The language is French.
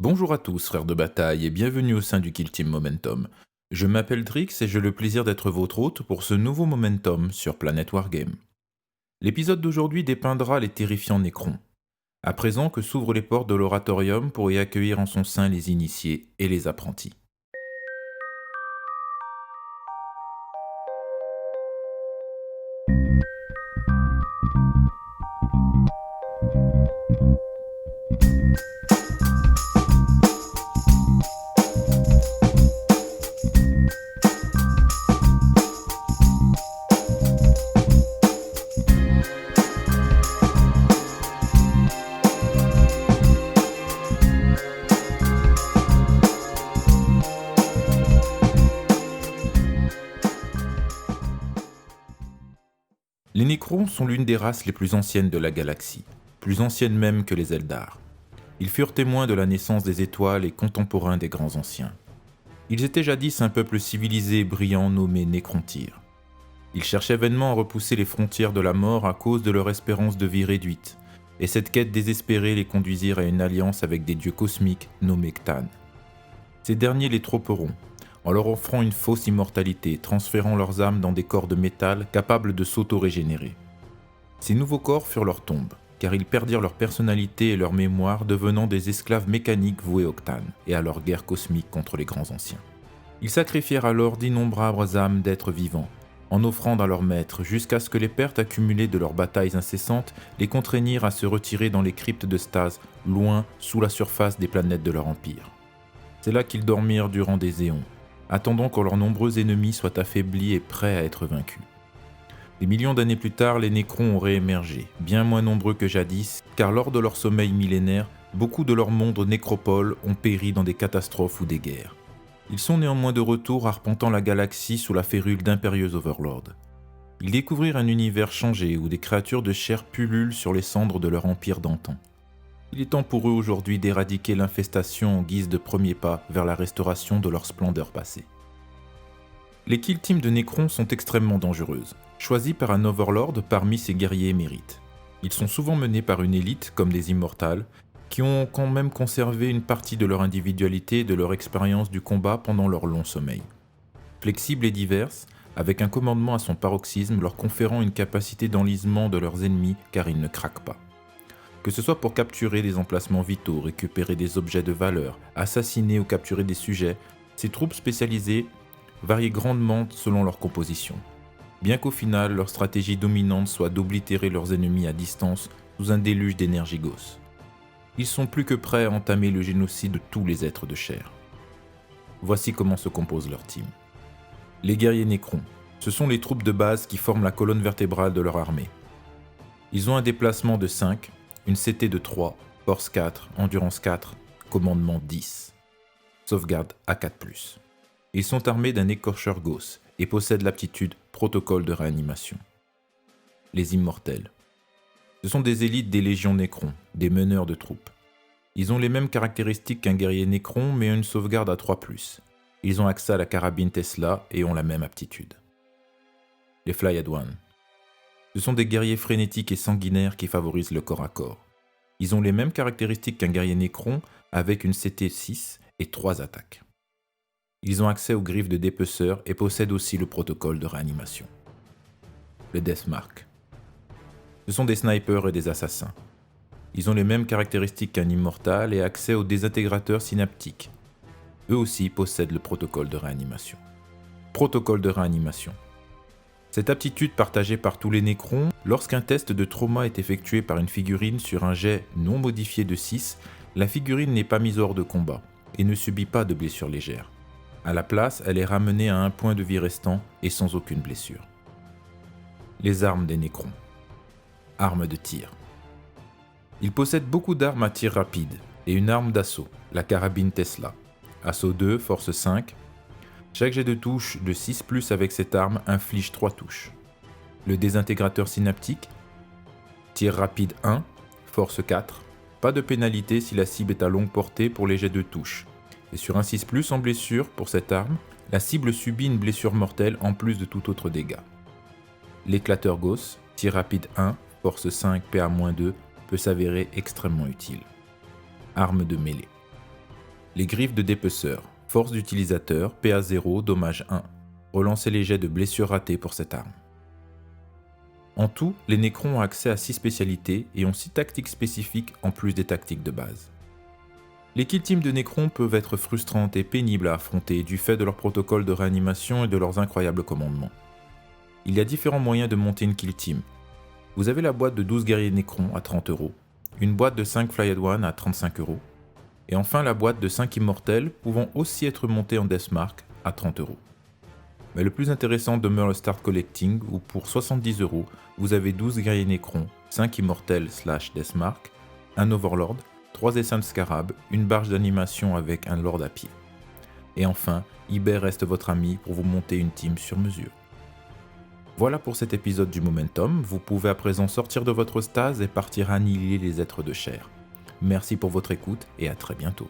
Bonjour à tous, frères de bataille, et bienvenue au sein du Kill Team Momentum. Je m'appelle Drix et j'ai le plaisir d'être votre hôte pour ce nouveau Momentum sur Planet Wargame. L'épisode d'aujourd'hui dépeindra les terrifiants Nécrons. À présent que s'ouvrent les portes de l'oratorium pour y accueillir en son sein les initiés et les apprentis. Les Nécrons sont l'une des races les plus anciennes de la galaxie, plus anciennes même que les Eldar. Ils furent témoins de la naissance des étoiles et contemporains des grands anciens. Ils étaient jadis un peuple civilisé et brillant nommé Nécrontyr. Ils cherchaient vainement à repousser les frontières de la mort à cause de leur espérance de vie réduite, et cette quête désespérée les conduisirent à une alliance avec des dieux cosmiques nommés Cthulhu. Ces derniers les tromperont, en leur offrant une fausse immortalité, transférant leurs âmes dans des corps de métal capables de s'auto-régénérer. Ces nouveaux corps furent leur tombe, car ils perdirent leur personnalité et leur mémoire, devenant des esclaves mécaniques voués au Cthulhu et à leur guerre cosmique contre les grands anciens. Ils sacrifièrent alors d'innombrables âmes d'êtres vivants, en offrande à leur maître, jusqu'à ce que les pertes accumulées de leurs batailles incessantes les contraignirent à se retirer dans les cryptes de stase, loin sous la surface des planètes de leur empire. C'est là qu'ils dormirent durant des éons, attendant que leurs nombreux ennemis soient affaiblis et prêts à être vaincus. Des millions d'années plus tard, les Nécrons ont réémergé, bien moins nombreux que jadis, car lors de leur sommeil millénaire, beaucoup de leurs mondes nécropoles ont péri dans des catastrophes ou des guerres. Ils sont néanmoins de retour arpentant la galaxie sous la férule d'impérieux overlords. Ils découvrirent un univers changé où des créatures de chair pullulent sur les cendres de leur empire d'antan. Il est temps pour eux aujourd'hui d'éradiquer l'infestation en guise de premier pas vers la restauration de leur splendeur passée. Les kill teams de Nécrons sont extrêmement dangereuses, choisies par un overlord parmi ses guerriers émérites. Ils sont souvent menés par une élite, comme des immortals, qui ont quand même conservé une partie de leur individualité et de leur expérience du combat pendant leur long sommeil. Flexibles et diverses, avec un commandement à son paroxysme leur conférant une capacité d'enlisement de leurs ennemis car ils ne craquent pas. Que ce soit pour capturer des emplacements vitaux, récupérer des objets de valeur, assassiner ou capturer des sujets, ces troupes spécialisées varient grandement selon leur composition. Bien qu'au final, leur stratégie dominante soit d'oblitérer leurs ennemis à distance sous un déluge d'énergie gauss. Ils sont plus que prêts à entamer le génocide de tous les êtres de chair. Voici comment se compose leur team. Les guerriers Nécrons, ce sont les troupes de base qui forment la colonne vertébrale de leur armée. Ils ont un déplacement de 5, une CT de 3, force 4, endurance 4, commandement 10, sauvegarde à 4+. Ils sont armés d'un écorcheur gauss et possèdent l'aptitude protocole de réanimation. Les immortels. Ce sont des élites des légions Nécrons, des meneurs de troupes. Ils ont les mêmes caractéristiques qu'un guerrier Nécron, mais une sauvegarde à 3+. Ils ont accès à la carabine Tesla et ont la même aptitude. Les Flyad One. Ce sont des guerriers frénétiques et sanguinaires qui favorisent le corps à corps. Ils ont les mêmes caractéristiques qu'un guerrier Nécron, avec une CT 6 et 3 attaques. Ils ont accès aux griffes de dépeceur et possèdent aussi le protocole de réanimation. Le Deathmark. Ce sont des snipers et des assassins. Ils ont les mêmes caractéristiques qu'un immortal et accès au désintégrateur synaptique. Eux aussi possèdent le protocole de réanimation. Protocole de réanimation. Cette aptitude partagée par tous les Nécrons, lorsqu'un test de trauma est effectué par une figurine sur un jet non modifié de 6, la figurine n'est pas mise hors de combat et ne subit pas de blessures légères. À la place, elle est ramenée à un point de vie restant et sans aucune blessure. Les armes des Nécrons. Armes de tir. Ils possèdent beaucoup d'armes à tir rapide et une arme d'assaut, la carabine Tesla. Assaut 2, force 5. Chaque jet de touche de 6+ avec cette arme inflige 3 touches. Le désintégrateur synaptique. Tir rapide 1, force 4. Pas de pénalité si la cible est à longue portée pour les jets de touche. Et sur un 6+ en blessure pour cette arme, la cible subit une blessure mortelle en plus de tout autre dégât. L'éclateur gauss, tir rapide 1, force 5, PA-2, peut s'avérer extrêmement utile. Arme de mêlée. Les griffes de dépeceur, force d'utilisateur, PA 0, dommage 1. Relancez les jets de blessures ratées pour cette arme. En tout, les Nécrons ont accès à 6 spécialités et ont 6 tactiques spécifiques en plus des tactiques de base. Les kill teams de Nécrons peuvent être frustrantes et pénibles à affronter du fait de leur protocole de réanimation et de leurs incroyables commandements. Il y a différents moyens de monter une kill team. Vous avez la boîte de 12 guerriers Nécrons à 30€, une boîte de 5 Flyed One à 35€, et enfin la boîte de 5 immortels pouvant aussi être montée en Deathmark à 30€. Mais le plus intéressant demeure le Start Collecting où pour 70€, vous avez 12 guerriers Nécrons, 5 immortels / Deathmark, un Overlord, 3 essaims de scarab, une barge d'animation avec un Lord à pied. Et enfin, Iber reste votre ami pour vous monter une team sur mesure. Voilà pour cet épisode du Momentum, vous pouvez à présent sortir de votre stase et partir annihiler les êtres de chair. Merci pour votre écoute et à très bientôt.